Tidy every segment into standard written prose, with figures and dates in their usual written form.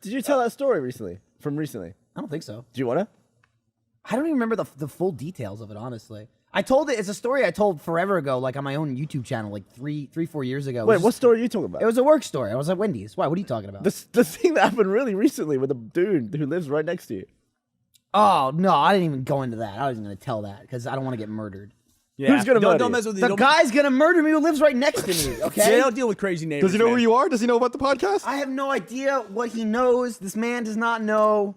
Did you tell that story recently? From recently? I don't think so. Do you want to? I don't even remember the full details of it, honestly. I told it. It's a story I told forever ago, like on my own YouTube channel, like 4 years ago. Wait, what story are you talking about? It was a work story. I was at Wendy's. Why? What are you talking about? The thing that happened really recently with a dude who lives right next to you. Oh, no, I didn't even go into that. I wasn't going to tell that because I don't want to get murdered. Yeah. Who's gonna murder don't you? mess with you. The guy's going to murder me who lives right next to me, okay? They don't deal with crazy neighbors. Does he know man. who you are? Does he know about the podcast? I have no idea what he knows. This man does not know.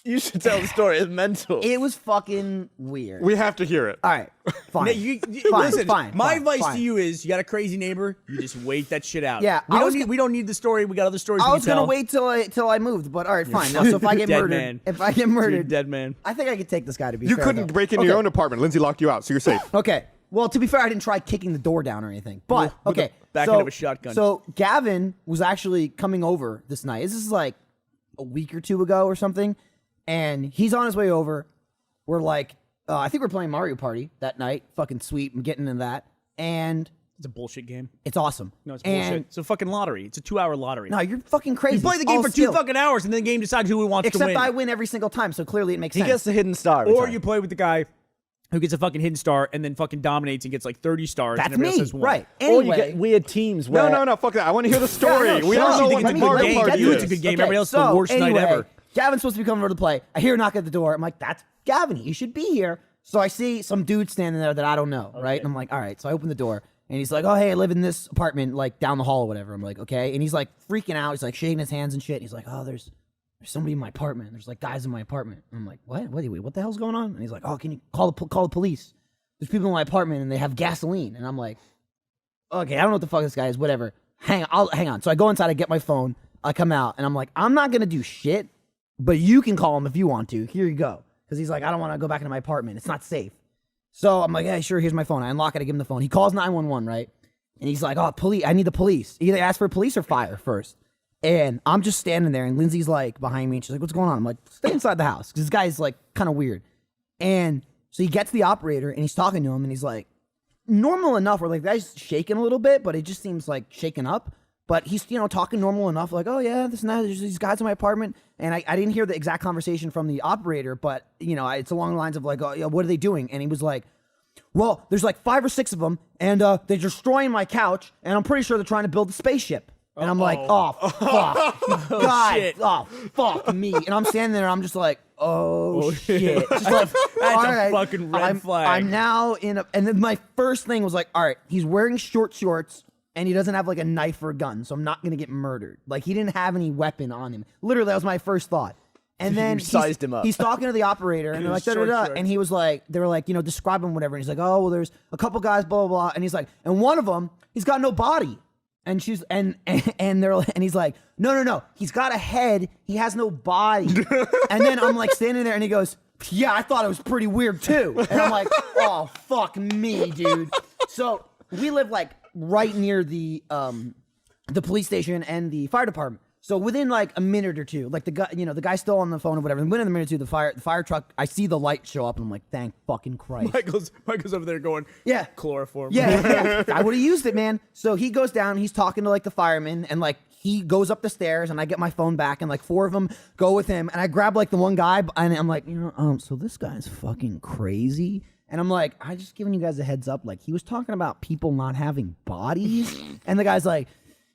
You should tell the story. It's mental. It was fucking weird. We have to hear it. All right, fine. Listen, fine. my advice fine. to you is: you got a crazy neighbor, you just wait that shit out. Yeah, we don't need the story. We got other stories. I was gonna wait till I moved, but all right, fine. Now, so if I get Dead murdered, man. if I get You're a murdered, dead man. I think I could take this guy to be You fair, couldn't though. break into your own apartment. Lindsay locked you out, so you're safe. Okay. Well, to be fair, I didn't try kicking the door down or anything. But With okay, the back end of a shotgun. So Gavin was actually coming over this night. This is like a week or two ago or something, and he's on his way over. We're like, I think we're playing Mario Party that night. Fucking sweet. I'm getting into that, and It's a bullshit game. it's awesome. No, it's bullshit. It's a fucking lottery. It's a 2-hour lottery. No, you're fucking crazy. You play the It's game all for skill. 2 fucking hours, and then the game decides who wants to Except win. I win every single time, so clearly it makes He sense. gets the hidden star. every Or time. you play with the guy who gets a fucking hidden star and then fucking dominates and gets like 30 stars. That's and everybody me, else has 1. right? Or Anyway, you get weird teams where... No, fuck that. I want to hear the story. Yeah, no, we shut don't up. know You what think the it's a good Mario game? Party Get you, is. it's a good game. Okay, Everybody else so, the worst night anyway, ever. Gavin's supposed to be coming over to play. I hear a knock at the door. I'm like, that's Gavin. He should be here. So I see some dude standing there that I don't know, right? And I'm like, all right. So I open the door, and he's like, oh, hey, I live in this apartment, like, down the hall or whatever. I'm like, okay. And he's, like, freaking out. He's, like, shaking his hands and shit. He's like, oh, there's somebody in my apartment. There's, like, guys in my apartment. And I'm like, what? Wait, what the hell's going on? And he's like, oh, can you call the police? There's people in my apartment, and they have gasoline. And I'm like, okay, I don't know what the fuck this guy is. Whatever. Hang on. So I go inside. I get my phone. I come out, and I'm like, I'm not going to do shit, but you can call him if you want to. Here you go. Because he's like, I don't want to go back into my apartment. It's not safe. So I'm like, yeah, sure, here's my phone. I unlock it. I give him the phone. He calls 911, right? And he's like, oh, police. I need the police. Either ask for police or fire first. And I'm just standing there, and Lindsay's like behind me, and she's like, what's going on? I'm like, stay inside the house. Because this guy's like kind of weird. And so he gets the operator, and he's talking to him, and he's like, normal enough. Where like, the guy's shaking a little bit, but it just seems like shaken up. But he's, talking normal enough, like, oh, yeah, this and that. There's these guys in my apartment. And I didn't hear the exact conversation from the operator, but, it's along the lines of, like, oh, what are they doing? And he was like, well, there's like 5 or 6 of them, and they're destroying my couch, and I'm pretty sure they're trying to build a spaceship. And I'm like, oh, fuck. God, shit. oh, fuck me. And I'm standing there, and I'm just like, oh, shit. Just like, That's all a right, fucking red flag. I'm now in a, and then my first thing was like, all right, he's wearing short shorts, and he doesn't have like a knife or a gun, so I'm not gonna get murdered. Like, he didn't have any weapon on him. Literally, that was my first thought. And then sized him up. He's talking to the operator, and they're like, da, da, da, and he was like, they were like, describe him, whatever. And he's like, oh, well, there's a couple guys, blah, blah, blah. And he's like, and one of them, he's got no body. And she's, and he's like, no, he's got a head, he has no body. And then I'm like standing there, and he goes, yeah, I thought it was pretty weird too. And I'm like, oh, fuck me, dude. So we live like right near the police station and the fire department. So within like a minute or two, like the guy, the guy's still on the phone or whatever. And within a minute or two, the fire truck, I see the light show up, and I'm like, thank fucking Christ. Michael's over there going, yeah, chloroform. Yeah. I would have used it, man. So he goes down, he's talking to like the fireman, and like he goes up the stairs, and I get my phone back, and like 4 of them go with him, and I grab like the one guy, and I'm like, so this guy's fucking crazy. And I'm like, I just giving you guys a heads up. Like, he was talking about people not having bodies, and the guy's like,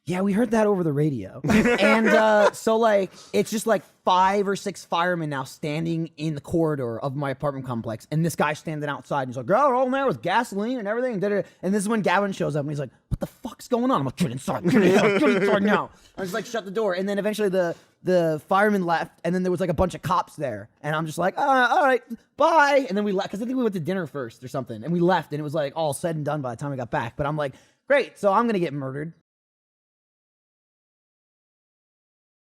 yeah, we heard that over the radio. And so, like, it's just like 5 or 6 firemen now standing in the corridor of my apartment complex. And this guy's standing outside. And he's like, oh, we're all there with gasoline and everything. And this is when Gavin shows up. And he's like, what the fuck's going on? I'm like, get inside now. I was like, shut the door. And then eventually the fireman left. And then there was like a bunch of cops there. And I'm just like, all right, bye. And then we left. Because I think we went to dinner first or something. And we left. And it was like all said and done by the time we got back. But I'm like, great, so I'm going to get murdered.